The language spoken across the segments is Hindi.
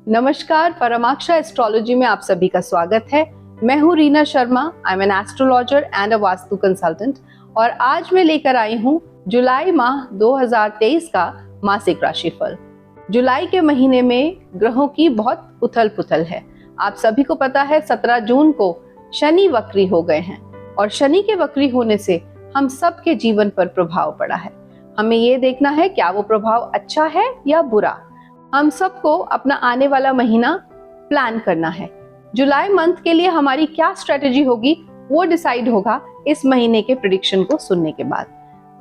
नमस्कार, परमाक्षा एस्ट्रोलॉजी में आप सभी का स्वागत है। मैं हूँ Reena Sharma. I am an astrologer and a vastu consultant और आज मैं लेकर आई हूँ जुलाई माह 2023 का मासिक राशिफल। जुलाई के महीने में ग्रहों की बहुत उथल पुथल है। आप सभी को पता है 17 जून को शनि वक्री हो गए हैं और शनि के वक्री होने से हम सबके जीवन पर प्रभाव पड़ा है। हमें ये देखना है क्या वो प्रभाव अच्छा है या बुरा। हम सबको अपना आने वाला महीना प्लान करना है। जुलाई मंथ के लिए हमारी क्या स्ट्रेटेजी होगी वो डिसाइड होगा इस महीने के प्रेडिक्शन को सुनने के बाद।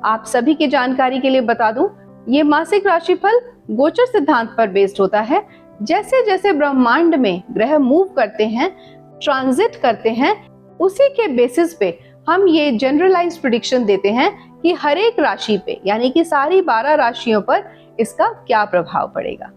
आप सभी की जानकारी के लिए बता दूं, ये मासिक राशिफल गोचर सिद्धांत पर बेस्ड होता है। जैसे जैसे ब्रह्मांड में ग्रह मूव करते हैं, ट्रांजिट करते हैं, उसी के बेसिस पे हम ये जनरलाइज्ड प्रेडिक्शन देते हैं कि हर एक राशि पे यानी कि सारी 12 राशियों पर इसका क्या प्रभाव पड़ेगा।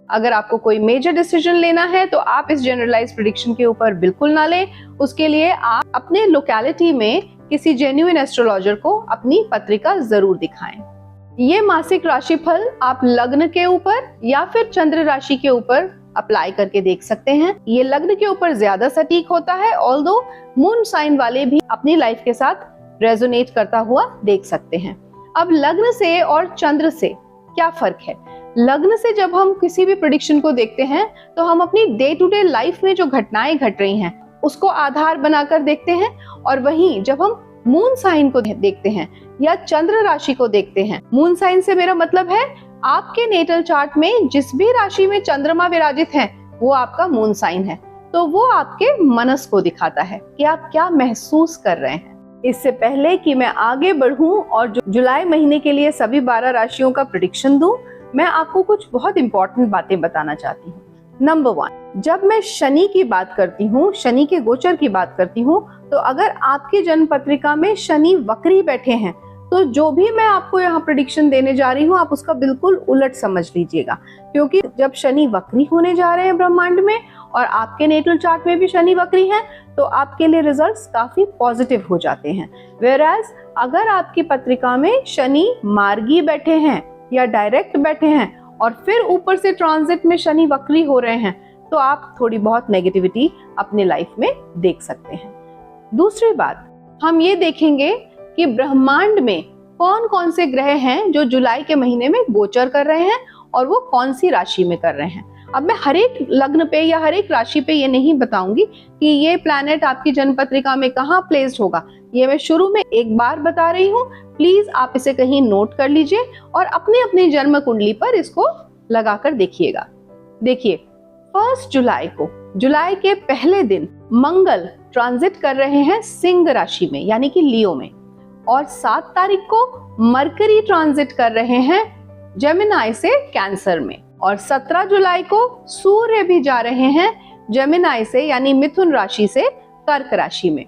अगर आपको कोई मेजर डिसीजन लेना है तो आप इस जनरलाइज्ड प्रेडिक्शन के ऊपर बिल्कुल ना लें। उसके लिए आप अपने लोकेलिटी में किसी जेन्युइन एस्ट्रोलॉजर को अपनी पत्रिका जरूर दिखाएं। ये मासिक राशिफल आप लग्न के ऊपर या फिर चंद्र राशि के ऊपर अप्लाई करके देख सकते हैं। ये लग्न के ऊपर ज्यादा सटीक होता है, ऑल्दो मून साइन वाले भी अपनी लाइफ के साथ रेजोनेट करता हुआ देख सकते हैं। अब लग्न से और चंद्र से क्या फर्क है? लग्न से जब हम किसी भी प्रेडिक्शन को देखते हैं तो हम अपनी डे टू डे लाइफ में जो घटनाएं घट रही हैं उसको आधार बनाकर देखते हैं, और वहीं जब हम मून साइन को देखते हैं या चंद्र राशि को देखते हैं, मून साइन से मेरा मतलब है आपके नेटल चार्ट में जिस भी राशि में चंद्रमा विराजित है वो आपका मून साइन है, तो वो आपके मनस को दिखाता है कि आप क्या महसूस कर रहे हैं। इससे पहले कि मैं आगे बढ़ूं और जुलाई महीने के लिए सभी 12 राशियों का प्रेडिक्शन दूं, मैं आपको कुछ बहुत इंपॉर्टेंट बातें बताना चाहती हूँ। नंबर 1, जब मैं शनि की बात करती हूँ, शनि के गोचर की बात करती हूँ, तो अगर आपकी जन्म पत्रिका में शनि वक्री बैठे हैं तो जो भी मैं आपको यहाँ प्रेडिक्शन देने जा रही हूँ आप उसका बिल्कुल उलट समझ लीजिएगा, क्योंकि जब शनि वक्री होने जा रहे हैं ब्रह्मांड में और आपके नेटल चार्ट में भी शनि वक्री है तो आपके लिए रिजल्ट्स काफी पॉजिटिव हो जाते हैं। वेयरएज अगर आपकी पत्रिका में शनि मार्गी बैठे हैं या डायरेक्ट बैठे हैं और फिर ऊपर से ट्रांजिट में शनि वक्री हो रहे हैं तो आप थोड़ी बहुत नेगेटिविटी अपने लाइफ में देख सकते हैं। दूसरी बात, हम ये देखेंगे कि ब्रह्मांड में कौन कौन से ग्रह हैं जो जुलाई के महीने में गोचर कर रहे हैं और वो कौन सी राशि में कर रहे हैं। अब मैं हर एक लग्न पे या हर एक राशि पे ये नहीं बताऊंगी कि ये प्लैनेट आपकी जन्म पत्रिका में कहाँ प्लेस्ड होगा, ये मैं शुरू में एक बार बता रही हूँ। प्लीज आप इसे कहीं नोट कर लीजिए और अपनी अपनी जन्म कुंडली पर इसको लगाकर देखिएगा। देखिए 1 जुलाई को, जुलाई के पहले दिन मंगल ट्रांजिट कर रहे हैं सिंह राशि में यानी कि लियो में, और 7 तारीख को मरकरी ट्रांजिट कर रहे हैं जेमिनाई से कैंसर में, और 17 जुलाई को सूर्य भी जा रहे हैं जेमिनाई से यानी मिथुन राशि से कर्क राशि में।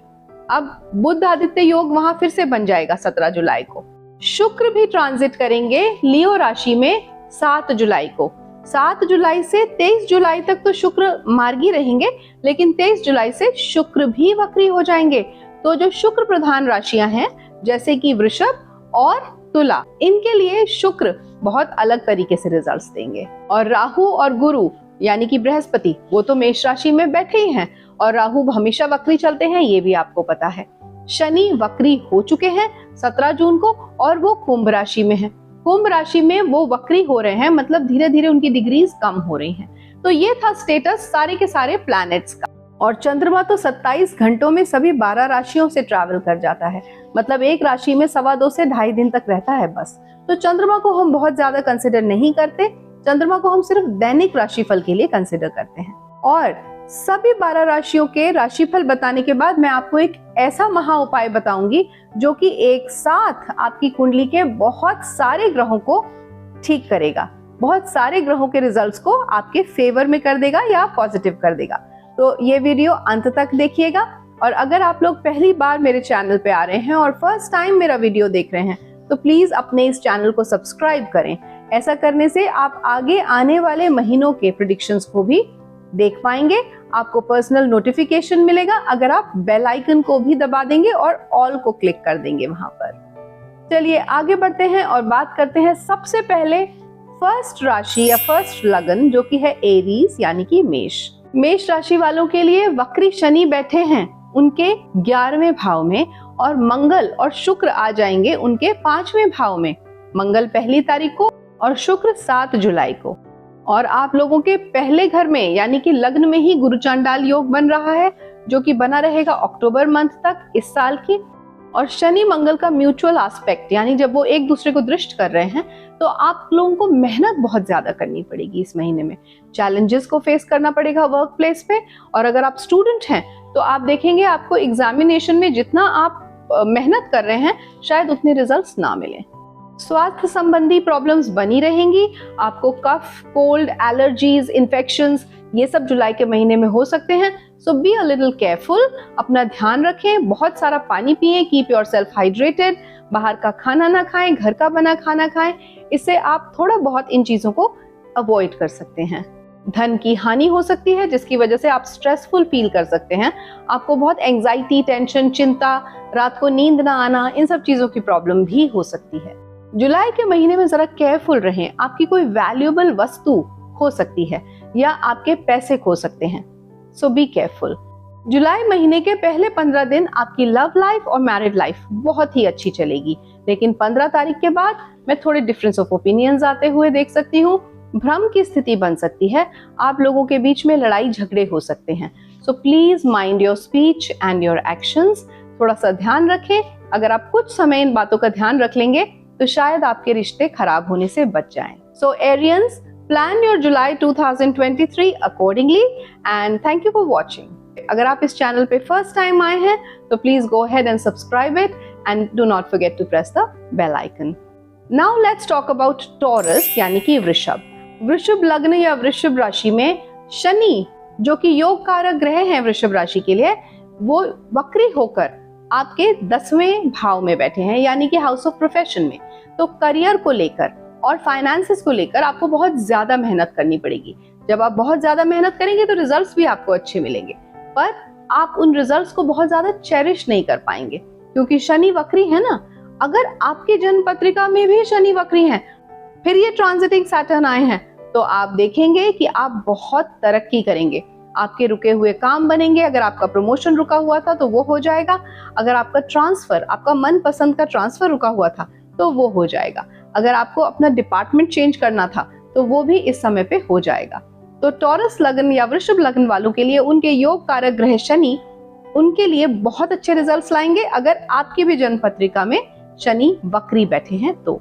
अब बुध आदित्य योग वहां फिर से बन जाएगा 17 जुलाई को। शुक्र भी ट्रांजिट करेंगे लियो राशि में 7 जुलाई को। 7 जुलाई से 23 जुलाई तक तो शुक्र मार्गी रहेंगे, लेकिन 23 जुलाई से शुक्र भी वक्री हो जाएंगे। तो जो शुक्र प्रधान राशियां हैं जैसे कि वृषभ और तुला, इनके लिए शुक्र बहुत अलग तरीके से रिजल्ट्स देंगे। और राहु और गुरु यानी कि बृहस्पति, वो तो मेष राशि में बैठे ही हैं और राहु हमेशा वक्री चलते हैं, ये भी आपको पता है। शनि वक्री हो चुके हैं 17 जून को और वो कुंभ राशि में है। कुंभ राशि में वो वक्री हो रहे हैं, मतलब धीरे धीरे उनकी डिग्रीज कम हो रही हैं। तो ये था स्टेटस सारे के सारे प्लैनेट्स का। और चंद्रमा तो 27 घंटों में सभी 12 राशियों से ट्रैवल कर जाता है, मतलब एक राशि में 2.25 से 2.5 दिन तक रहता है बस। तो चंद्रमा को हम बहुत ज्यादा कंसिडर नहीं करते, चंद्रमा को हम सिर्फ दैनिक राशिफल के लिए कंसिडर करते हैं। और सभी 12 राशियों के राशिफल बताने के बाद मैं आपको एक ऐसा महा उपाय बताऊंगी जो कि एक साथ आपकी कुंडली के बहुत सारे ग्रहों को ठीक करेगा, बहुत सारे ग्रहों के रिजल्ट्स को आपके फेवर में कर देगा या पॉजिटिव कर देगा। तो ये वीडियो अंत तक देखिएगा। और अगर आप लोग पहली बार मेरे चैनल पे आ रहे हैं और फर्स्ट टाइम मेरा वीडियो देख रहे हैं तो प्लीज अपने इस चैनल को सब्सक्राइब करें। ऐसा करने से आप आगे आने वाले महीनों के प्रेडिक्शंस को भी देख पाएंगे। आपको पर्सनल नोटिफिकेशन मिलेगा अगर आप बेल आइकन को भी दबा देंगे और ऑल को क्लिक कर देंगे वहां पर। चलिए आगे बढ़ते हैं और बात करते हैं सबसे पहले फर्स्ट राशि या फर्स्ट लगन जो कि है एरीज यानी कि मेष। मेष राशि वालों के लिए वक्री शनि बैठे हैं उनके 11वें भाव में, और मंगल और शुक्र आ जाएंगे उनके 5वें भाव में। मंगल 1 तारीख को और शुक्र 7 जुलाई को। और आप लोगों के पहले घर में यानी कि लग्न में ही गुरु चांडाल योग बन रहा है, जो कि बना रहेगा अक्टूबर मंथ तक इस साल की। और शनि मंगल का म्यूचुअल एस्पेक्ट यानी जब वो एक दूसरे को दृष्ट कर रहे हैं, तो आप लोगों को मेहनत बहुत ज्यादा करनी पड़ेगी इस महीने में। चैलेंजेस को फेस करना पड़ेगा वर्क प्लेस पे। और अगर आप स्टूडेंट हैं तो आप देखेंगे आपको एग्जामिनेशन में जितना आप मेहनत कर रहे हैं शायद उतने रिजल्ट्स ना मिले। स्वास्थ्य संबंधी प्रॉब्लम्स बनी रहेंगी। आपको कफ, कोल्ड, एलर्जीज, इन्फेक्शंस ये सब जुलाई के महीने में हो सकते हैं। सो बी अ लिटिल केयरफुल, अपना ध्यान रखें, बहुत सारा पानी पिएं, कीप योरसेल्फ हाइड्रेटेड, बाहर का खाना ना खाएं, घर का बना खाना खाएं। इससे आप थोड़ा बहुत इन चीजों को अवॉइड कर सकते हैं। धन की हानि हो सकती है जिसकी वजह से आप स्ट्रेसफुल फील कर सकते हैं। आपको बहुत एंजाइटी, टेंशन, चिंता, रात को नींद ना आना, इन सब चीजों की प्रॉब्लम भी हो सकती है। जुलाई के महीने में जरा केयरफुल रहें। आपकी कोई वैल्यूएबल वस्तु खो सकती है या आपके पैसे खो सकते हैं। सो बी केयरफुल। जुलाई महीने के पहले 15 दिन आपकी लव लाइफ और मैरिड लाइफ बहुत ही अच्छी चलेगी, लेकिन 15 तारीख के बाद मैं थोड़े डिफरेंस ऑफ ओपिनियंस आते हुए देख सकती हूँ। भ्रम की स्थिति बन सकती है, आप लोगों के बीच में लड़ाई झगड़े हो सकते हैं। So please mind your speech and your actions. थोड़ा सा ध्यान रखें। अगर आप कुछ समय इन बातों का ध्यान रख लेंगे तो शायद आपके रिश्ते खराब होने से बच जाएं। So Arians, plan your July 2023 accordingly and thank you for watching. अगर आप इस चैनल पे फर्स्ट टाइम आए हैं तो please go ahead and subscribe it and do not forget to press the bell icon. Now let's talk about Taurus यानी कि वृषभ। वृषभ लग्न या वृषभ राशि में शनि जो कि योग कारक ग्रह हैं वृषभ राशि के लिए, वो वक्री होकर आपके 10वें भाव में बैठे हैं यानी कि हाउस ऑफ प्रोफेशन में। तो करियर को लेकर और फाइनेंसेस को लेकर आपको बहुत ज्यादा मेहनत करनी पड़ेगी। जब आप बहुत ज्यादा मेहनत करेंगे तो रिजल्ट्स भी आपको अच्छे मिलेंगे, पर आप उन रिजल्ट्स को बहुत ज्यादा चेरिश नहीं कर पाएंगे क्योंकि शनि वक्री है ना। अगर आपकी जन्म पत्रिका में भी शनि वक्री है, फिर ये ट्रांजिटिंग सैटर्न आए हैं, तो आप देखेंगे कि आप बहुत तरक्की करेंगे। आपके रुके हुए काम बनेंगे। अगर आपका प्रमोशन रुका हुआ था तो वो हो जाएगा। अगर आपका ट्रांसफर, आपका मनपसंद का ट्रांसफर रुका हुआ था तो वो हो जाएगा। अगर आपको अपना डिपार्टमेंट चेंज करना था तो वो भी इस समय पे हो जाएगा। तो टॉरस लग्न या वृषभ लग्न वालों के लिए उनके योग कारक ग्रह शनि उनके लिए बहुत अच्छे रिजल्ट्स लाएंगे अगर आपकी भी जन्म पत्रिका में शनि वक्री बैठे हैं तो।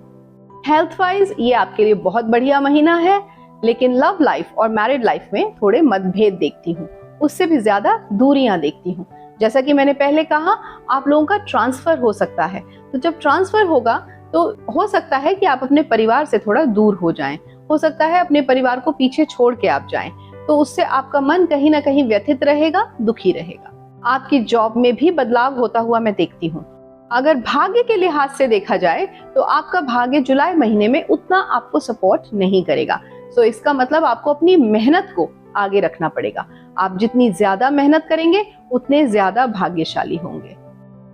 हेल्थ वाइज ये आपके लिए बहुत बढ़िया महीना है, लेकिन लव लाइफ और मैरिड लाइफ में थोड़े मतभेद देखती हूँ, उससे भी ज्यादा दूरियां देखती हूँ। जैसा कि मैंने पहले कहा, आप लोगों का ट्रांसफर हो सकता है। तो जब ट्रांसफर होगा तो हो सकता है कि आप अपने परिवार से थोड़ा दूर हो जाएं। हो सकता है अपने परिवार को पीछे छोड़ के आप जाएं, तो उससे आपका मन कहीं ना कहीं व्यथित रहेगा, दुखी रहेगा। आपकी जॉब में भी बदलाव होता हुआ मैं देखती हूँ। अगर भाग्य के लिहाज से देखा जाए तो आपका भाग्य जुलाई महीने में उतना आपको सपोर्ट नहीं करेगा। तो इसका मतलब आपको अपनी मेहनत को आगे रखना पड़ेगा। आप जितनी ज्यादा मेहनत करेंगे उतने ज्यादा भाग्यशाली होंगे।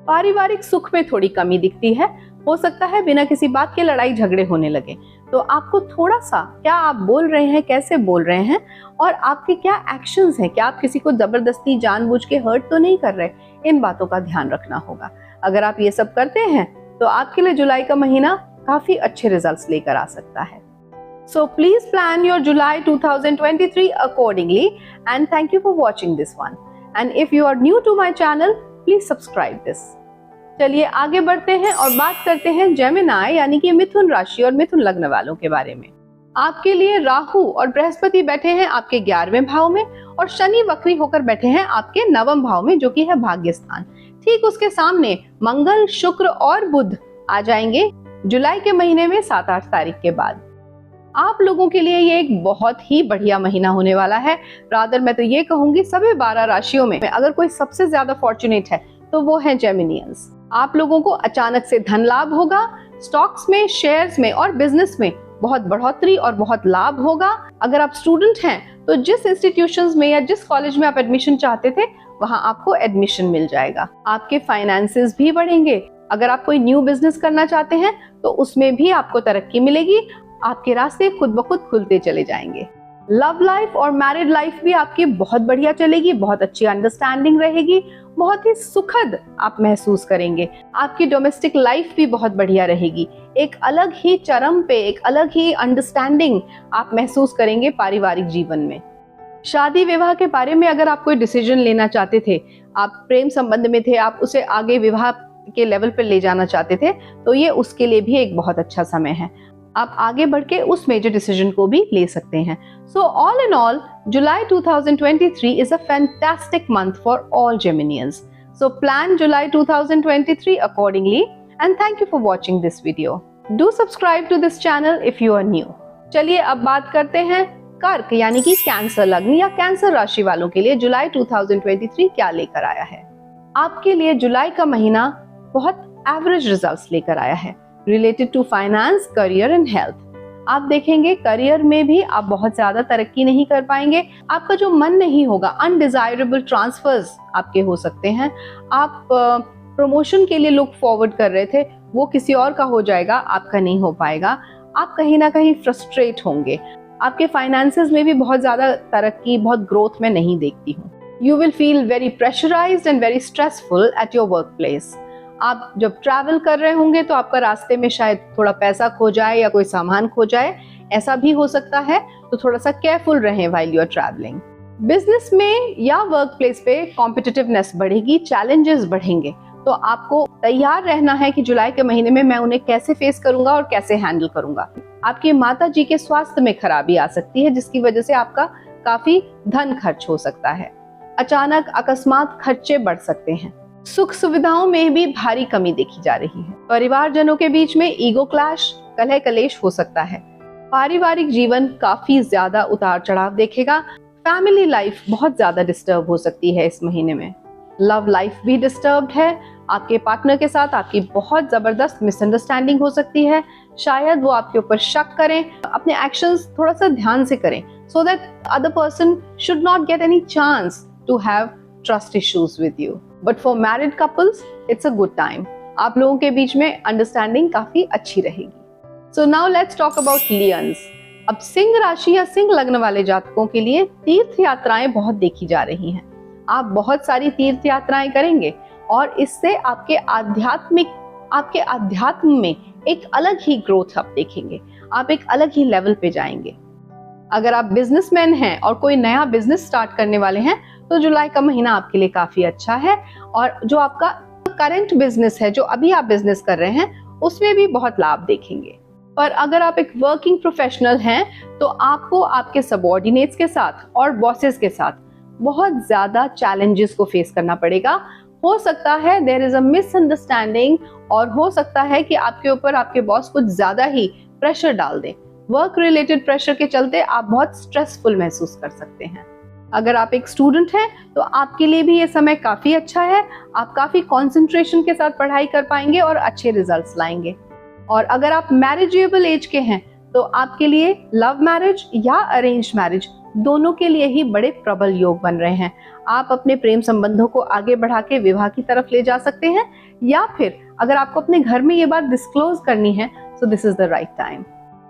पारिवारिक सुख में थोड़ी कमी दिखती है। हो सकता है बिना किसी बात के लड़ाई झगड़े होने लगे, तो आपको थोड़ा सा क्या आप बोल रहे हैं, कैसे बोल रहे हैं और आपके क्या एक्शंस हैं, क्या आप किसी को जबरदस्ती जानबूझ के हर्ट तो नहीं कर रहे, इन बातों का ध्यान रखना होगा। अगर आप ये सब करते हैं तो आपके लिए जुलाई का महीना काफी अच्छे रिजल्ट्स लेकर आ सकता है। So please plan your July 2023 accordingly and thank you for watching this one. And if you are new to my channel, please subscribe this. चलिए आगे बढ़ते हैं और बात करते हैं जेमिनी यानी कि मिथुन राशि और मिथुन लग्न वालों के बारे में। आपके लिए राहु और बृहस्पति बैठे हैं आपके 11वें भाव में और शनि वक्री होकर बैठे हैं आपके 9वें भाव में, जो कि है भाग्य स्थान। ठीक उसके सामने मंगल, शुक्र और बुध आ जाएंगे जुलाई के महीने में 7-8 तारीख के बाद। आप लोगों के लिए ये एक बहुत ही बढ़िया महीना होने वाला है। रादर मैं तो ये कहूंगी सभी 12 राशियों में अगर कोई सबसे ज्यादा फॉर्चुनेट है तो वो है जेमिनियंस। आप लोगों को अचानक से धन लाभ होगा। स्टॉक्स में, शेयर्स में और बिजनेस में बहुत बढ़ोतरी और बहुत लाभ होगा। अगर आप स्टूडेंट हैं तो जिस इंस्टीट्यूशंस में या जिस कॉलेज में आप एडमिशन चाहते थे वहां आपको एडमिशन मिल जाएगा। आपके फाइनेंसेस भी बढ़ेंगे। अगर आप कोई न्यू बिजनेस करना चाहते हैं तो उसमें भी आपको तरक्की मिलेगी। आपके रास्ते खुद ब खुद खुलते चले जाएंगे। लव लाइफ और मैरिड लाइफ भी आपकी बहुत बढ़िया चलेगी, बहुत अच्छी अंडरस्टैंडिंग रहेगी, बहुत ही सुखद आप महसूस करेंगे। आपकी डोमेस्टिक लाइफ भी बहुत बढ़िया रहेगी। एक अलग ही चरम पे, एक अलग ही अंडरस्टैंडिंग आप महसूस करेंगे पारिवारिक जीवन में। शादी विवाह के बारे में अगर आप कोई डिसीजन लेना चाहते थे, आप प्रेम संबंध में थे, आप उसे आगे विवाह के लेवल पर ले जाना चाहते थे, तो ये उसके लिए भी एक बहुत अच्छा समय है। आप आगे बढ़ के उस मेजर डिसीजन को भी ले सकते हैं। So all in all, July 2023 is a fantastic month for all Geminians. So plan July 2023 accordingly, and thank you for watching this video. Do subscribe to this channel if you are new. चलिए अब बात करते हैं कर्क यानी कि कैंसर लग्न या कैंसर राशि वालों के लिए जुलाई 2023 क्या लेकर आया है। आपके लिए जुलाई का महीना बहुत एवरेज रिजल्ट्स लेकर आया है related to finance, career and health. आप देखेंगे करियर में भी आप बहुत ज्यादा तरक्की नहीं कर पाएंगे। आपका जो मन नहीं होगा, अनडिजायरेबल ट्रांसफर्स आपके हो सकते हैं। आप प्रमोशन के लिए लुक फॉरवर्ड कर रहे थे, वो किसी और का हो जाएगा, आपका नहीं हो पाएगा। आप कहीं ना कहीं फ्रस्ट्रेट होंगे। आपके फाइनेंसेस में भी बहुत ज्यादा तरक्की, बहुत ग्रोथ में नहीं देखती हूँ। You will feel very pressurised and very stressful at your work place. आप जब ट्रैवल कर रहे होंगे तो आपका रास्ते में शायद थोड़ा पैसा खो जाए या कोई सामान खो जाए, ऐसा भी हो सकता है। तो थोड़ा सा केयरफुल रहें while you are travelling. Business में या वर्क प्लेस पे कॉम्पिटिटिवनेस बढ़ेगी, चैलेंजेस बढ़ेंगे, तो आपको तैयार रहना है कि जुलाई के महीने में मैं उन्हें कैसे फेस करूंगा और कैसे हैंडल करूंगा। आपकी माता जी के स्वास्थ्य में खराबी आ सकती है, जिसकी वजह से आपका काफी धन खर्च हो सकता है। अचानक अकस्मात खर्चे बढ़ सकते हैं। सुख सुविधाओं में भी भारी कमी देखी जा रही है। परिवारजनों के बीच में ईगो क्लैश, कलह कलेश हो सकता है। पारिवारिक जीवन काफी ज्यादा उतार चढ़ाव देखेगा। फैमिली लाइफ बहुत ज्यादा डिस्टर्ब हो सकती है इस महीने में। लव लाइफ भी डिस्टर्ब्ड है। आपके पार्टनर के साथ आपकी बहुत जबरदस्त मिसअंडरस्टैंडिंग हो सकती है। शायद वो आपके ऊपर शक करें। अपने एक्शंस थोड़ा सा ध्यान से करें, so that other person should not get any chance to have trust issues with you. But for married couples, it's a good time. आप लोगों के बीच में अंडरस्टैंडिंग काफी अच्छी रहेगी। So now let's talk about Lions. अब सिंह राशि या सिंह लग्न वाले जातकों के लिए तीर्थ यात्राएं बहुत देखी जा रही हैं। आप बहुत सारी तीर्थ यात्राएं करेंगे और इससे आपके आध्यात्म में एक अलग ही ग्रोथ आप देखेंगे। आप एक अलग ही लेवल पे जाएंगे। अगर आप बिजनेसमैन हैं और कोई नया बिजनेस स्टार्ट करने वाले हैं, तो जुलाई का महीना आपके लिए काफी अच्छा है। और जो आपका करंट बिजनेस है, जो अभी आप बिजनेस कर रहे हैं, उसमें भी बहुत लाभ देखेंगे। पर अगर आप एक वर्किंग प्रोफेशनल हैं, तो आपको आपके सबऑर्डिनेट्स के साथ और बॉसेस के साथ बहुत ज्यादा चैलेंजेस को फेस करना पड़ेगा। हो सकता है देयर इज अ मिसअंडरस्टैंडिंग, और हो सकता है कि आपके ऊपर आपके बॉस कुछ ज्यादा ही प्रेशर डाल दे। वर्क रिलेटेड प्रेशर के चलते आप बहुत स्ट्रेसफुल महसूस कर सकते हैं। अगर आप एक स्टूडेंट हैं, तो आपके लिए भी ये समय काफी अच्छा है। आप काफी कंसंट्रेशन के साथ पढ़ाई कर पाएंगे और अच्छे रिजल्ट्स लाएंगे। और अगर आप मैरिजेबल एज के हैं, तो आपके लिए लव मैरिज या अरेंज मैरिज दोनों के लिए ही बड़े प्रबल योग बन रहे हैं। आप अपने प्रेम संबंधों को आगे बढ़ा के विवाह की तरफ ले जा सकते हैं, या फिर अगर आपको अपने घर में ये बात डिस्क्लोज करनी है, so this is the right time.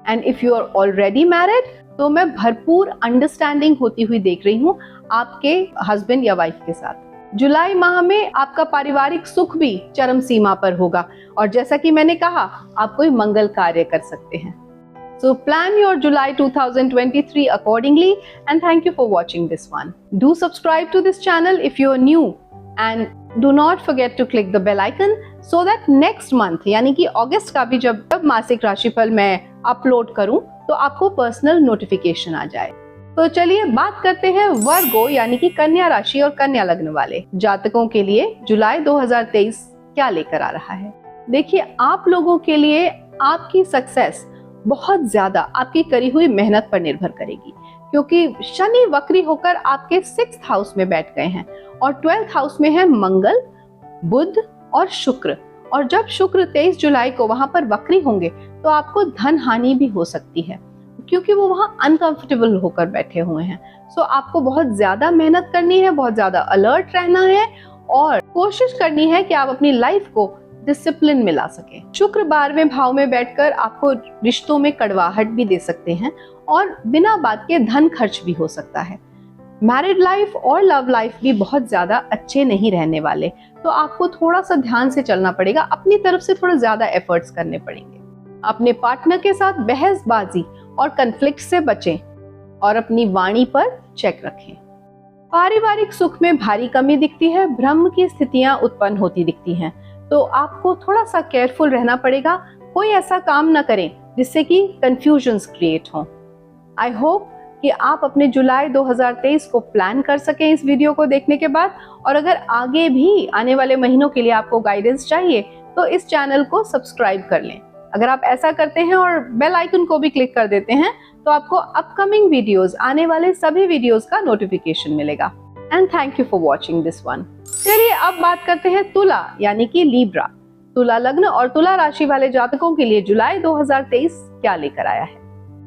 And if you are already married, तो मैं भरपूर अंडरस्टैंडिंग होती हुई देख रही हूँ आपके हस्बैंड या वाइफ के साथ। जुलाई माह में आपका पारिवारिक सुख भी चरम सीमा पर होगा, और जैसा कि मैंने कहा, आप कोई मंगल कार्य कर सकते हैं। So plan your July 2023 accordingly, and thank you for watching this one. Do subscribe to this channel if you are new, and do not forget to click the bell icon so that next month यानी कि अगस्त का भी जब मासिक राशिफल मैं अपलोड करूं, तो आपको पर्सनल नोटिफिकेशन आ जाए। तो चलिए बात करते हैं वर्गो यानी कि कन्या राशि और कन्या लग्न वाले जातकों के लिए जुलाई 2023 क्या लेकर आ रहा है। देखिए, आप लोगों के लिए आपकी सक्सेस बहुत ज्यादा आपकी करी हुई मेहनत पर निर्भर करेगी, क्योंकि शनि वक्री होकर आपके 6th हाउस में बैठ गए हैं और 12th हाउस में है मंगल, बुध और शुक्र। और जब शुक्र 23 जुलाई को वहां पर वक्री होंगे, तो आपको धन हानि भी हो सकती है, क्योंकि वो वहां अनकंफर्टेबल होकर बैठे हुए हैं। सो आपको बहुत ज्यादा मेहनत करनी है, बहुत ज्यादा अलर्ट रहना है और कोशिश करनी है कि आप अपनी लाइफ को डिसिप्लिन में ला सके। शुक्र 12वें भाव में बैठकर आपको रिश्तों में कड़वाहट भी दे सकते हैं और बिना बात के धन खर्च भी हो सकता है। मैरिड लाइफ और लव लाइफ भी बहुत ज्यादा अच्छे नहीं रहने वाले, तो आपको थोड़ा सा ध्यान से चलना पड़ेगा, अपनी तरफ से थोड़ा ज्यादा एफर्ट्स करने पड़ेंगे। अपने पार्टनर के साथ बहसबाजी और कन्फ्लिक्ट से बचें और अपनी वाणी पर चेक रखें। पारिवारिक सुख में भारी कमी दिखती है, भ्रम की स्थितियां उत्पन्न होती दिखती हैं, तो आपको थोड़ा सा केयरफुल रहना पड़ेगा। कोई ऐसा काम ना करें जिससे कि कंफ्यूजन्स क्रिएट हो। आई होप कि आप अपने जुलाई 2023 को प्लान कर सकें इस वीडियो को देखने के बाद। और अगर आगे भी आने वाले महीनों के लिए आपको गाइडेंस चाहिए तो इस चैनल को सब्सक्राइब कर लें। अगर आप ऐसा करते हैं और बेल आइकन को भी क्लिक कर देते हैं तो आपको अपकमिंग वीडियोस, आने वाले सभी वीडियोस का नोटिफिकेशन मिलेगा। And thank you for watching this one. चलिए अब बात करते हैं तुला यानी कि लीब्रा। तुला लग्न और तुला राशि वाले जातकों के लिए जुलाई 2023 क्या लेकर आया है।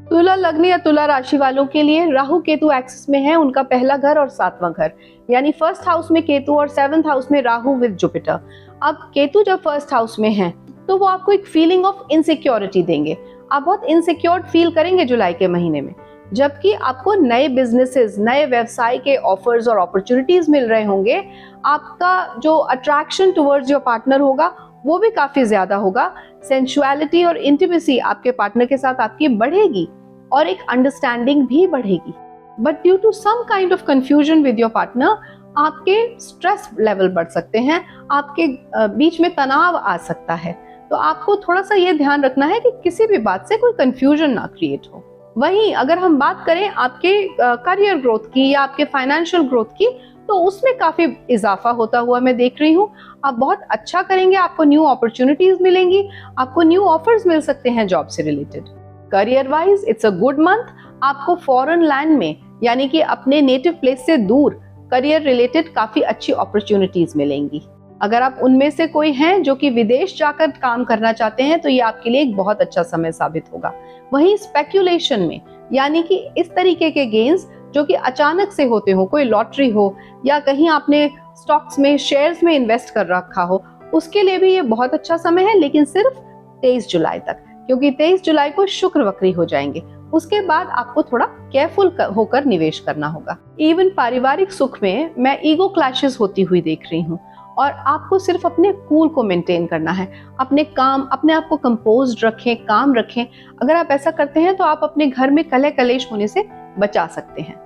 तुला लग्न या तुला राशि वालों के लिए राहु केतु एक्सिस में है, उनका पहला घर और 7वां घर, यानी फर्स्ट हाउस में केतु और 7th हाउस में राहु विद जुपिटर। अब केतु जब फर्स्ट हाउस में है तो वो आपको एक फीलिंग ऑफ इनसिक्योरिटी देंगे। आप बहुत इनसिक्योर फील करेंगे जुलाई के महीने में, जबकि आपको नए बिजनेसेस, नए व्यवसाय के ऑफर्स और अपॉर्चुनिटीज मिल रहे होंगे। आपका जो अट्रैक्शन टुवर्ड्स योर पार्टनर होगा वो भी काफी ज्यादा होगा। सेंसुअलिटी और इंटीमेसी आपके पार्टनर के साथ आपकी बढ़ेगी और एक अंडरस्टैंडिंग भी बढ़ेगी। But due to some kind of confusion with your partner आपके स्ट्रेस लेवल बढ़ सकते हैं, आपके बीच में तनाव आ सकता है। तो आपको थोड़ा सा ये ध्यान रखना है कि किसी भी बात से कोई कंफ्यूजन ना क्रिएट हो। वहीं अगर हम बात करें आपके करियर ग्रोथ की या आपके फाइनेंशियल ग्रोथ की, तो उसमें काफी इजाफा होता हुआ मैं देख रही हूँ। आप बहुत अच्छा करेंगे, आपको न्यू अपॉर्चुनिटीज मिलेंगी, आपको न्यू ऑफर्स मिल सकते हैं जॉब से related. Career wise it's a good month. आपको फॉरेन लैंड में यानी कि अपने नेटिव प्लेस से दूर करियर रिलेटेड काफी अच्छी अपॉर्चुनिटीज मिलेंगी। अगर आप उनमें से कोई हैं जो कि विदेश जाकर काम करना चाहते हैं तो ये आपके लिए एक बहुत अच्छा समय साबित होगा। वहीं स्पेक्यूलेशन में यानी कि इस तरीके के गेन्स जो कि अचानक से होते हो, कोई लॉटरी हो या कहीं आपने स्टॉक्स में, शेयर्स में इन्वेस्ट कर रखा हो, उसके लिए भी ये बहुत अच्छा समय है, लेकिन सिर्फ 23 जुलाई तक, क्योंकि 23 जुलाई को शुक्र वक्री हो जाएंगे। उसके बाद आपको थोड़ा केयरफुल होकर निवेश करना होगा। इवन पारिवारिक सुख में मैं ईगो क्लैशेस होती हुई देख रही हूँ और आपको सिर्फ अपने कूल को मेंटेन करना है। अपने आप को कंपोज्ड रखें, काम रखें। अगर आप ऐसा करते हैं तो आप अपने घर में कलह कलेश होने से बचा सकते हैं।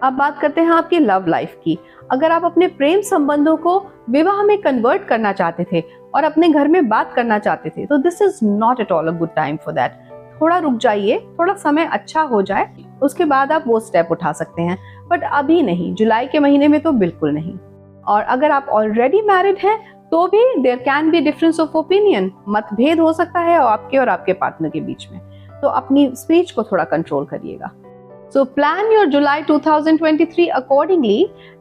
अब बात करते हैं आपकी लव लाइफ की। अगर आप अपने प्रेम संबंधों को विवाह में कन्वर्ट करना चाहते थे और अपने घर में बात करना चाहते थे तो this is not at all a good time for that. थोड़ा रुक जाइए, थोड़ा समय अच्छा हो जाए, उसके बाद आप वो स्टेप उठा सकते हैं, बट अभी नहीं, जुलाई के महीने में तो बिल्कुल नहीं। और अगर आप ऑलरेडी मैरिड हैं तो भी there can be difference of opinion, मतभेद हो सकता है आपके और आपके पार्टनर के बीच में, तो अपनी स्पीच को थोड़ा कंट्रोल करिएगा। So plan your July 2023 accordingly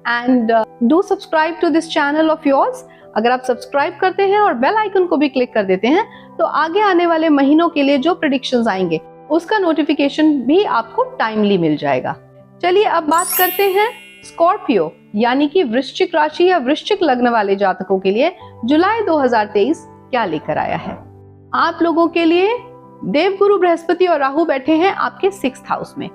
and do subscribe to this channel of yours। अगर आप सब्सक्राइब करते हैं और बेल आइकन को भी क्लिक कर देते हैं तो आगे आने वाले महीनों के लिए जो प्रेडिक्शंस आएंगे उसका नोटिफिकेशन भी आपको टाइमली मिल जाएगा। चलिए अब बात करते हैं स्कॉर्पियो यानी कि वृश्चिक राशि या वृश्चिक लग्न वाले जातकों के लिए जुलाई 2023 क्या लेकर आया है। आप लोगों के लिए देवगुरु बृहस्पति और राहु बैठे हैं आपके 6th हाउस में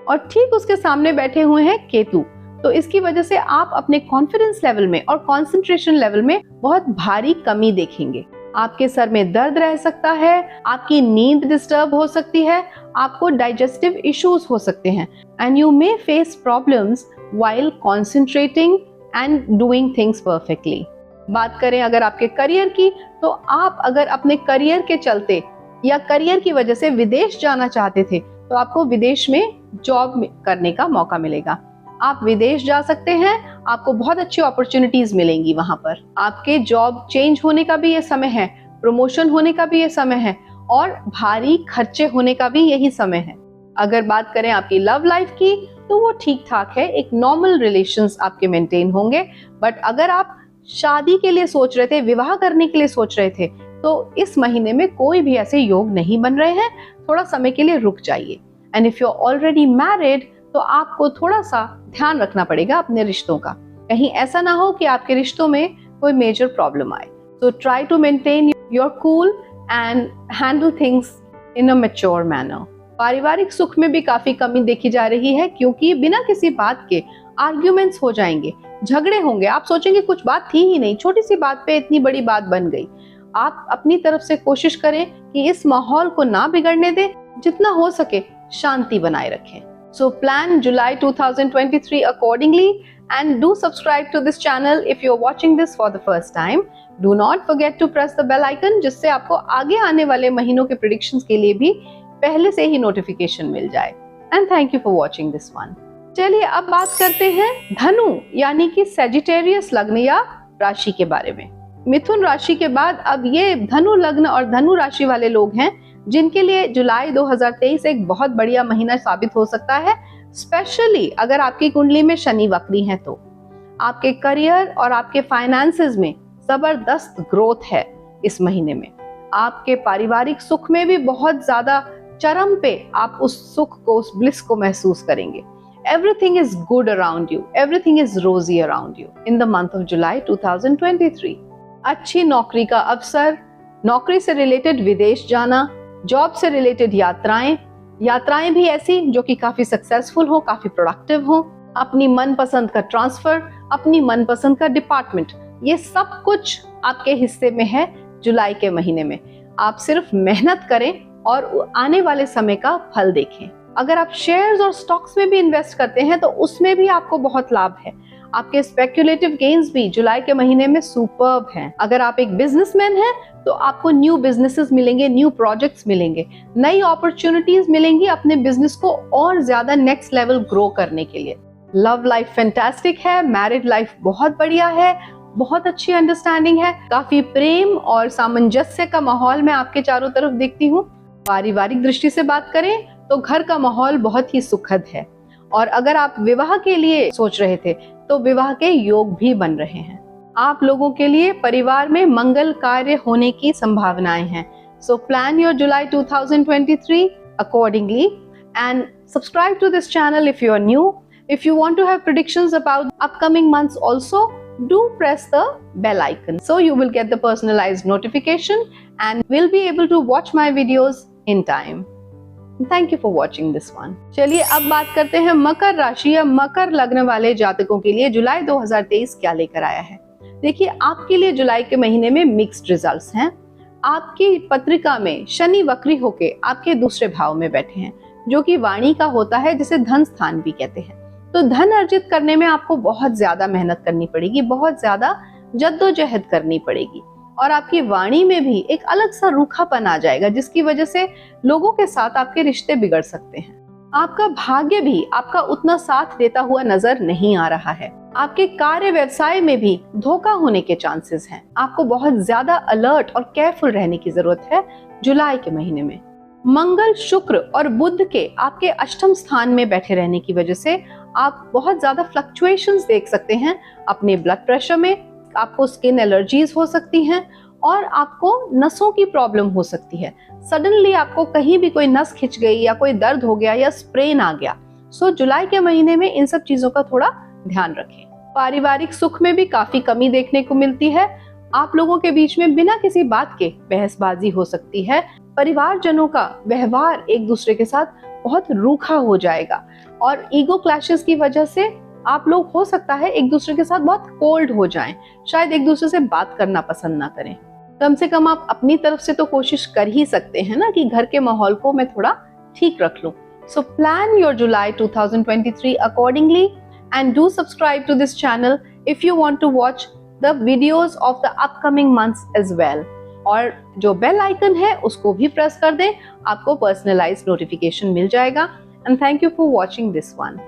और ठीक उसके सामने बैठे हुए हैं केतु। तो इसकी वजह से आप अपने कॉन्फिडेंस लेवल में और कंसंट्रेशन लेवल में बहुत भारी कमी देखेंगे। आपके सर में दर्द रह सकता है, आपकी नींद डिस्टर्ब हो सकती है, आपको डाइजेस्टिव इश्यूज हो सकते हैं and you may face problems while concentrating and doing things perfectly. बात करें अगर आपके करियर की, तो आप अगर अपने करियर के चलते या करियर की वजह से विदेश जाना चाहते थे तो आपको विदेश में जॉब करने का मौका मिलेगा। आप विदेश जा सकते हैं, आपको बहुत अच्छी अपॉर्चुनिटीज मिलेंगी वहां पर। आपके जॉब चेंज होने का भी ये समय है, प्रमोशन होने का भी ये समय है और भारी खर्चे होने का भी यही समय है। अगर बात करें आपकी लव लाइफ की तो वो ठीक ठाक है, एक नॉर्मल रिलेशंस आपके मेंटेन होंगे। बट अगर आप शादी के लिए सोच रहे थे, विवाह करने के लिए सोच रहे थे, तो इस महीने में कोई भी ऐसे योग नहीं बन रहे हैं, थोड़ा समय के लिए रुक जाइए। And if you are already married तो आपको थोड़ा सा ध्यान रखना पड़ेगा अपने रिश्तों का, कहीं ऐसा ना हो कि आपके रिश्तों में कोई मेजर प्रॉब्लम आए। So try to maintain you are cool and handle things in a mature manner. पारिवारिक सुख में भी काफी कमी देखी जा रही है, क्योंकि बिना किसी बात के आर्ग्यूमेंट्स हो जाएंगे, झगड़े होंगे। आप सोचेंगे कुछ बात थी ही नहीं, छोटी सी बात पे इतनी बड़ी बात बन गई। आप अपनी तरफ से कोशिश करें कि इस माहौल को ना बिगड़ने दें, जितना हो सके शांति बनाए रखें। So plan July 2023 accordingly and do subscribe to this channel if you're watching this for the first time. Do not forget to press the bell icon, जिससे आपको आगे आने वाले महीनों के predictions के लिए भी पहले से ही नोटिफिकेशन मिल जाए। And thank you for watching this one. चलिए अब बात करते हैं धनु यानी कि सेजिटेरियस लग्न या राशि के बारे में। मिथुन राशि के बाद अब ये धनु लग्न और धनु राशि वाले लोग हैं जिनके लिए जुलाई 2023 एक बहुत बढ़िया महीना साबित हो सकता है। स्पेशली अगर आपकी कुंडली में शनि वक्री है तो आपके करियर और आपके फाइनेंसेस में जबरदस्त ग्रोथ है इस महीने में। आपके पारिवारिक सुख में भी बहुत ज्यादा चरम पे आप उस सुख को, उस ब्लिस को महसूस करेंगे। Everything is good around you. Everything is rosy around you in the month of July 2023. अच्छी नौकरी का अवसर, नौकरी से रिलेटेड विदेश जाना, जॉब से रिलेटेड यात्राएं भी ऐसी जो कि काफी सक्सेसफुल हो, काफी प्रोडक्टिव हो, अपनी मनपसंद का ट्रांसफर, अपनी मनपसंद का डिपार्टमेंट, ये सब कुछ आपके हिस्से में है जुलाई के महीने में। आप सिर्फ मेहनत करें और आने वाले समय का फल देखें। अगर आप शेयर्स और स्टॉक्स में भी इन्वेस्ट करते हैं तो उसमें भी आपको बहुत लाभ है। आपके स्पेक्युलेटिव गेन्स भी जुलाई के महीने में सुपर्ब हैं। अगर आप एक बिजनेसमैन हैं तो आपको न्यू बिजनेसेस मिलेंगे, न्यू प्रोजेक्ट्स मिलेंगे, नई अपॉर्चुनिटीज मिलेंगी अपने बिजनेस को और ज्यादा नेक्स्ट लेवल ग्रो करने के लिए। लव लाइफ फैंटास्टिक है, मैरिड लाइफ बहुत बढ़िया है, बहुत अच्छी अंडरस्टैंडिंग है, काफी प्रेम और सामंजस्य का माहौल मैं आपके चारों तरफ देखती हूँ। पारिवारिक दृष्टि से बात करें तो घर का माहौल बहुत ही सुखद है और अगर आप विवाह के लिए सोच रहे थे तो विवाह के योग भी बन रहे हैं। आप लोगों के लिए परिवार में मंगल कार्य होने की संभावनाएं हैं। So plan your July 2023 accordingly and subscribe to this channel if you are new. If you want to have predictions about upcoming months also, do press the bell icon so you will get the personalized notification and will be able to watch my videos in time. Thank you for watching this one. चलिए अब बात करते हैं मकर राशि या मकर लग्न वाले जातकों के लिए जुलाई 2023 क्या लेकर आया है। देखिए आपके लिए जुलाई के महीने में मिक्स्ड रिजल्ट्स हैं। आपकी पत्रिका में शनि वक्री होके आपके दूसरे भाव में बैठे हैं जो कि वाणी का होता है, जिसे धन स्थान भी कहते हैं। तो धन अर्जित करने में आपको बहुत ज्यादा मेहनत करनी पड़ेगी, बहुत ज्यादा जद्दोजहद करनी पड़ेगी और आपकी वाणी में भी एक अलग सा रूखापन आ जाएगा जिसकी वजह से लोगों के साथ आपके रिश्ते बिगड़ सकते हैं। आपका भाग्य भी आपका उतना साथ देता हुआ नजर नहीं आ रहा है। आपके कार्य व्यवसाय में भी धोखा होने के चांसेस हैं। आपको बहुत ज्यादा अलर्ट और केयरफुल रहने की जरूरत है जुलाई के महीने में। मंगल, शुक्र और बुध के आपके अष्टम स्थान में बैठे रहने की वजह से आप बहुत ज्यादा फ्लक्चुएशंस देख सकते हैं अपने ब्लड प्रेशर में। आपको स्किन एलर्जीज हो सकती हैं और आपको नसों की प्रॉब्लम हो सकती है। सडनली आपको कहीं भी कोई नस खिंच गई या कोई दर्द हो गया या स्प्रेन आ गया। सो जुलाई के महीने में इन सब चीजों का थोड़ा ध्यान रखें। पारिवारिक सुख में भी काफी कमी देखने को मिलती है। आप लोगों के बीच में बिना किसी बात के बहसबाजी हो सकती है। परिवारजनों का व्यवहार एक दूसरे के साथ बहुत रूखा हो जाएगा और ईगो क्लैशेस की वजह से आप लोग हो सकता है एक दूसरे के साथ बहुत कोल्ड हो जाएं, शायद एक दूसरे से बात करना पसंद ना करें। कम से कम आप अपनी तरफ से तो कोशिश कर ही सकते हैं ना कि घर के माहौल को मैं थोड़ा ठीक रख लूं। So plan your July 2023 accordingly and do subscribe to this channel if you want to watch the videos of the upcoming months as well. और जो बेल आइकन है उसको भी प्रेस कर दें, आपको पर्सनलाइज्ड नोटिफिकेशन मिल जाएगा। And thank you for watching this one.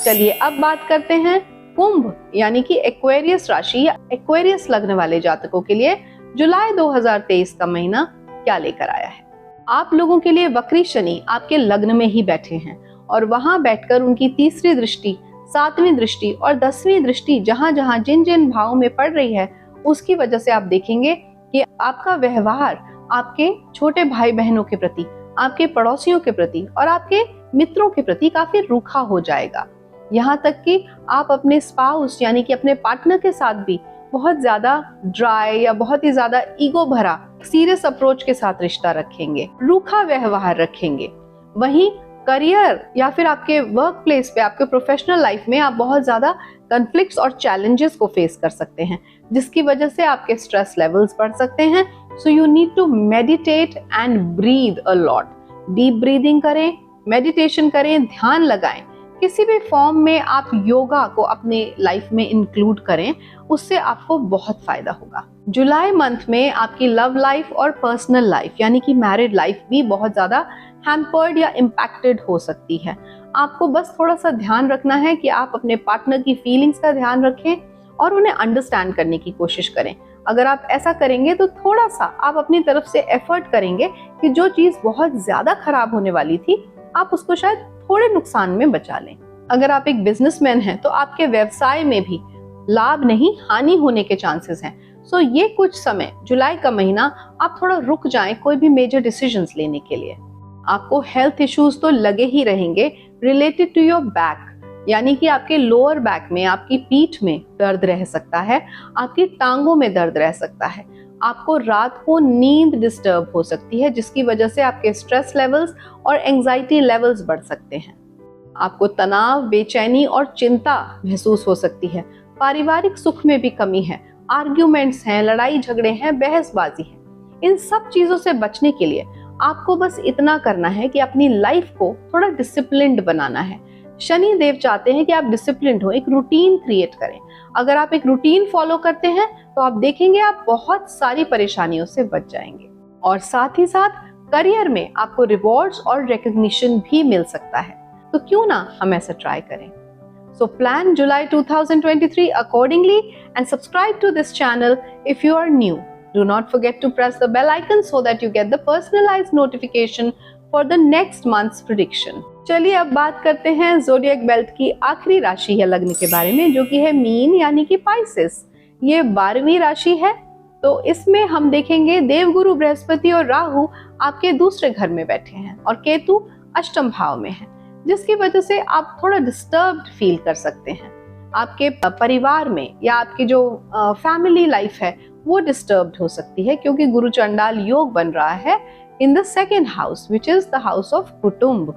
चलिए अब बात करते हैं कुंभ यानी कि एक्वेरियस राशि या एक्वेरियस लग्न वाले जातकों के लिए जुलाई 2023 का महीना क्या लेकर आया है। आप लोगों के लिए वक्री शनि आपके लग्न में ही बैठे हैं और वहां बैठकर उनकी तीसरी दृष्टि, सातवीं दृष्टि और 10वीं दृष्टि जहां जहां जिन जिन भावों में पड़ रही है उसकी वजह से आप देखेंगे कि आपका व्यवहार आपके छोटे भाई बहनों के प्रति, आपके पड़ोसियों के प्रति और आपके मित्रों के प्रति काफी रूखा हो जाएगा। यहाँ तक कि आप अपने स्पाउस यानी कि अपने पार्टनर के साथ भी बहुत ज्यादा ड्राई या बहुत ही ज्यादा ईगो भरा सीरियस अप्रोच के साथ रिश्ता रखेंगे, रूखा व्यवहार रखेंगे। वहीं करियर या फिर आपके वर्क प्लेस पे, आपके प्रोफेशनल लाइफ में आप बहुत ज्यादा कॉन्फ्लिक्ट्स और चैलेंजेस को फेस कर सकते हैं, जिसकी वजह से आपके स्ट्रेस लेवल्स बढ़ सकते हैं। So you need to meditate and breathe a lot. Deep breathing करें, मेडिटेशन करें, ध्यान लगाएं। किसी भी फॉर्म में आप योगा को अपने लाइफ में इंक्लूड करें, उससे आपको बहुत फायदा होगा। जुलाई मंथ में आपकी लव लाइफ और पर्सनल लाइफ यानी कि मैरिड लाइफ भी बहुत ज्यादा हैम्पर्ड या इम्पैक्टेड हो सकती है। आपको बस थोड़ा सा ध्यान रखना है कि आप अपने पार्टनर की फीलिंग्स का ध्यान रखें और उन्हें अंडरस्टैंड करने की कोशिश करें। अगर आप ऐसा करेंगे तो थोड़ा सा आप अपनी तरफ से एफर्ट करेंगे कि जो चीज बहुत ज्यादा खराब होने वाली थी, आप उसको शायद थोड़े नुकसान में बचा लें। अगर आप एक बिजनेसमैन हैं तो आपके व्यवसाय में भी लाभ नहीं, हानि होने के चांसेस हैं। सो ये कुछ समय, जुलाई का महीना, आप थोड़ा रुक जाएं कोई भी मेजर डिसीजंस लेने के लिए। आपको हेल्थ इश्यूज तो लगे ही रहेंगे रिलेटेड टू योर बैक, यानी कि आपके लोअर बैक में, आपकी पीठ में दर्द रह सकता है, आपकी टांगों में दर्द रह सकता है। आपको रात को नींद डिस्टर्ब हो सकती है, जिसकी वजह से आपके स्ट्रेस लेवल्स और एंजाइटी लेवल्स बढ़ सकते हैं। आपको तनाव, बेचैनी और चिंता महसूस हो सकती है। पारिवारिक सुख में भी कमी है, आर्ग्यूमेंट्स हैं, लड़ाई झगड़े हैं, बहसबाजी है। इन सब चीजों से बचने के लिए आपको बस इतना करना है कि अपनी लाइफ को थोड़ा डिसिप्लिन्ड बनाना है। शनि देव चाहते हैं कि आप डिसिप्लिन्ड हो, एक रूटीन क्रिएट करें। अगर आप एक रूटीन फॉलो करते हैं तो आप देखेंगे आप बहुत सारी परेशानियों से बच जाएंगे। और साथ ही साथ करियर में आपको रिवॉर्ड्स और रिकॉग्निशन भी मिल सकता है। तो क्यों ना हम ऐसा ट्राई करें। So plan July 2023 accordingly and subscribe to this channel if you are new. Do not forget to press the bell icon so that you get the personalized notification for the next month's prediction. चलिए अब बात करते हैं ज़ोडिएक बेल्ट की आखिरी राशि या लग्न के बारे में, जो कि है मीन यानी कि पाइसेस। ये 12वीं राशि है, तो इसमें हम देखेंगे देवगुरु बृहस्पति और राहु आपके दूसरे घर में बैठे हैं और केतु अष्टम भाव में है, जिसकी वजह से आप थोड़ा डिस्टर्ब्ड फील कर सकते हैं। आपके परिवार में या आपकी जो फैमिली लाइफ है वो डिस्टर्ब्ड हो सकती है, क्योंकि गुरु चंडाल योग बन रहा है in the second house which is the house of कुटुंब।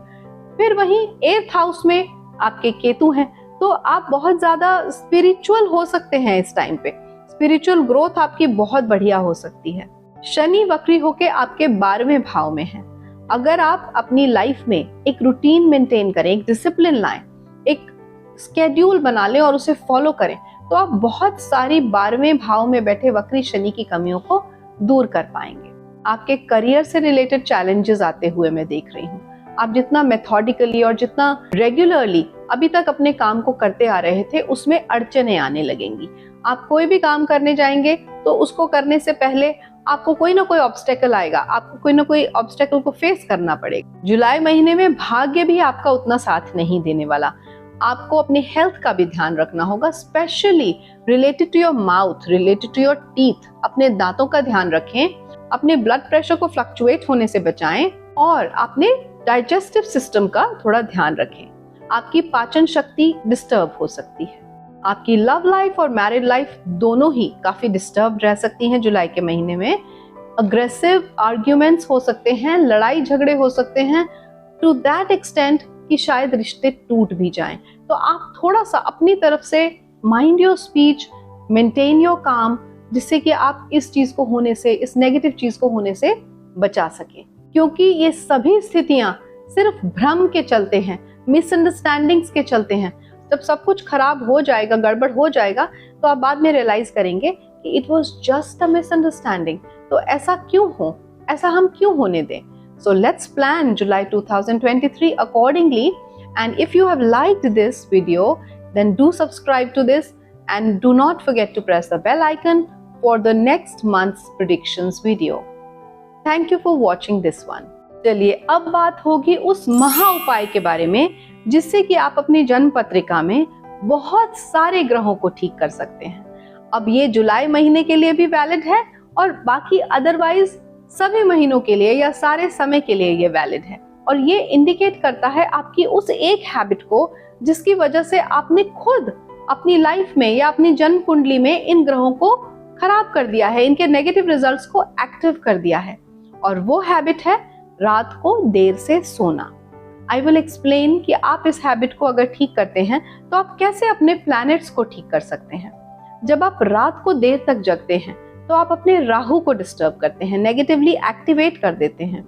फिर वहीं 8th हाउस में आपके केतु हैं, तो आप बहुत ज्यादा स्पिरिचुअल हो सकते हैं इस टाइम पे। स्पिरिचुअल ग्रोथ आपकी बहुत बढ़िया हो सकती है। शनि वक्री होके आपके 12वें भाव में है। अगर आप अपनी लाइफ में एक रूटीन मेंटेन करें, एक डिसिप्लिन लाएं, एक स्केड्यूल बना लें और उसे फॉलो करें, तो आप बहुत सारी 12वें भाव में बैठे वक्री शनि की कमियों को दूर कर पाएंगे। आपके करियर से रिलेटेड चैलेंजेस आते हुए मैं देख रही हूँ। आप जितना मेथोडिकली और जितना रेगुलरली अभी तक अपने काम को करते आ रहे थे, उसमें अड़चने आने लगेंगी। आप कोई भी काम करने जाएंगे तो उसको करने से पहले आपको कोई ना कोई ऑब्स्टेकल आएगा, आपको कोई ना कोई ऑब्स्टेकल को फेस करना पड़ेगा। जुलाई महीने में भाग्य भी आपका उतना साथ नहीं देने वाला। आपको अपनी हेल्थ का भी ध्यान रखना होगा, specially related to your mouth, related to your teeth. अपने दांतों का ध्यान रखें, अपने ब्लड प्रेशर को फ्लक्चुएट होने से बचाएं और अपने डाइजेस्टिव सिस्टम का थोड़ा ध्यान रखें। आपकी पाचन शक्ति डिस्टर्ब हो सकती है। आपकी लव लाइफ और मैरिड लाइफ दोनों ही काफी डिस्टर्ब रह सकती हैं जुलाई के महीने में। अग्रेसिव आर्ग्यूमेंट्स हो सकते हैं, लड़ाई झगड़े हो सकते हैं, टू दैट एक्सटेंट कि शायद रिश्ते टूट भी जाएं। तो आप थोड़ा सा अपनी तरफ से mind your speech, maintain your काम, जिससे कि आप इस चीज को होने से, इस नेगेटिव चीज को होने से बचा सकें। क्योंकि ये सभी स्थितियां सिर्फ भ्रम के चलते हैं, मिसअंडरस्टैंडिंग्स के चलते हैं। जब सब कुछ खराब हो जाएगा, गड़बड़ हो जाएगा, तो आप बाद में रियलाइज करेंगे कि it was just a misunderstanding. तो ऐसा क्यों हो, ऐसा हम क्यों होने दें। So let's plan July 2023 accordingly, and if you have liked this video, then do subscribe to this and do not forget to press the bell icon for the next month's predictions video. Thank you for watching this one. चलिए अब बात होगी उस महा उपाय के बारे में, जिससे कि आप अपनी जन्म पत्रिका में बहुत सारे ग्रहों को ठीक कर सकते हैं। अब ये जुलाई महीने के लिए भी वैलिड है और बाकी अदरवाइज सभी महीनों के लिए या सारे समय के लिए ये वैलिड है। और ये इंडिकेट करता है आपकी उस एक हैबिट को जिसकी वजह से आपने खुद अपनी लाइफ में या अपनी जन्म कुंडली में इन ग्रहों को खराब कर दिया है, इनके नेगेटिव रिजल्ट्स को एक्टिव कर दिया है। और वो हैबिट है रात को देर से सोना। आई विल एक्सप्लेन कि आप इस हैबिट को अगर ठीक करते हैं तो आप कैसे अपने प्लैनेट्स को ठीक कर सकते हैं। जब आप रात को देर तक जगते हैं तो आप अपने राहु को डिस्टर्ब करते हैं, नेगेटिवली एक्टिवेट कर देते हैं।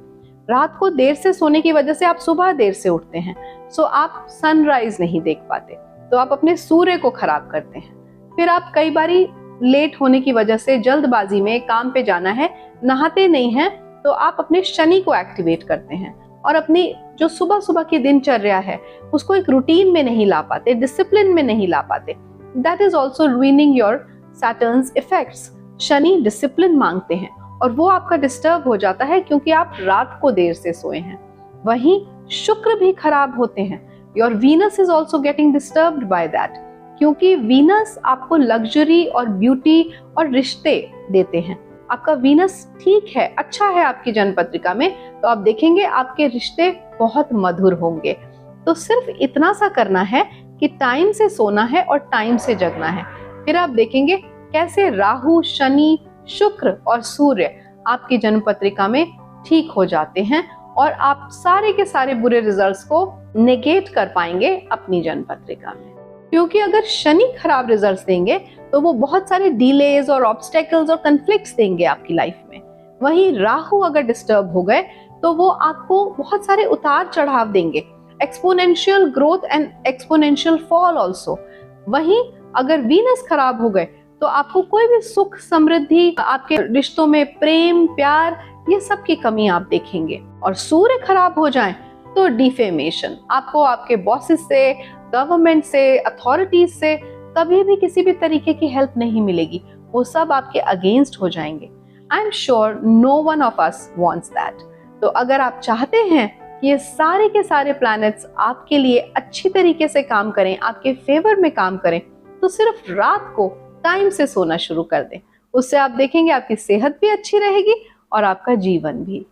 रात को देर से सोने की वजह से आप सुबह देर से उठते हैं, सो आप सनराइज नहीं देख पाते, तो आप अपने सूर्य को खराब करते हैं। फिर आप कई बारी लेट होने की वजह से जल्दबाजी में काम पे जाना है, नहाते नहीं हैं, तो आप अपने शनि को एक्टिवेट करते हैं और अपनी जो सुबह सुबह की दिनचर्या है उसको एक रूटीन में नहीं ला पाते, डिसिप्लिन में नहीं ला पाते। That is also ruining your Saturn's effects. Shani discipline मांगते हैं और वो आपका डिस्टर्ब हो जाता है क्योंकि आप रात को देर से सोए हैं। वहीं शुक्र भी खराब होते हैं। Your Venus is also getting disturbed by that, क्योंकि वीनस आपको लग्जरी और ब्यूटी और रिश्ते देते हैं। आपका वीनस ठीक है, अच्छा है आपकी जन्म पत्रिका में, तो आप देखेंगे आपके रिश्ते बहुत मधुर होंगे। तो सिर्फ इतना सा करना है कि टाइम से सोना है और टाइम से जगना है। फिर आप देखेंगे कैसे राहु, शनि, शुक्र और सूर्य आपकी जन्म पत्रिका में ठीक हो जाते हैं और आप सारे के सारे बुरे रिजल्ट्स को नेगेट कर पाएंगे अपनी जन्म पत्रिका में। क्योंकि अगर शनि खराब रिजल्ट्स देंगे तो वो बहुत सारे डिलेज और ऑब्स्टेकल्स और कन्फ्लिक्ट्स देंगे आपकी लाइफ में। वहीं राहु अगर डिस्टर्ब हो गए तो वो आपको बहुत सारे उतार चढ़ाव देंगे, exponential growth and exponential fall also. वहीं अगर वीनस खराब हो गए तो आपको कोई भी सुख, समृद्धि, आपके रिश्तों में प्रेम, प्यार, ये सब की कमी आप देखेंगे। और सूर्य खराब हो जाए तो डिफेमेशन, आपको आपके बॉसेस से, गवर्नमेंट से, अथॉरिटीज से कभी भी किसी भी तरीके की हेल्प नहीं मिलेगी, वो सब आपके अगेंस्ट हो जाएंगे। I am sure no one of us wants that. तो अगर आप चाहते हैं कि ये सारे के सारे प्लैनेट्स आपके लिए अच्छी तरीके से काम करें, आपके फेवर में काम करें, तो सिर्फ रात को टाइम से सोना शुरू कर दें। उससे आप देखेंगे आपकी सेहत भी अच्छी रहेगी और आपका जीवन भी।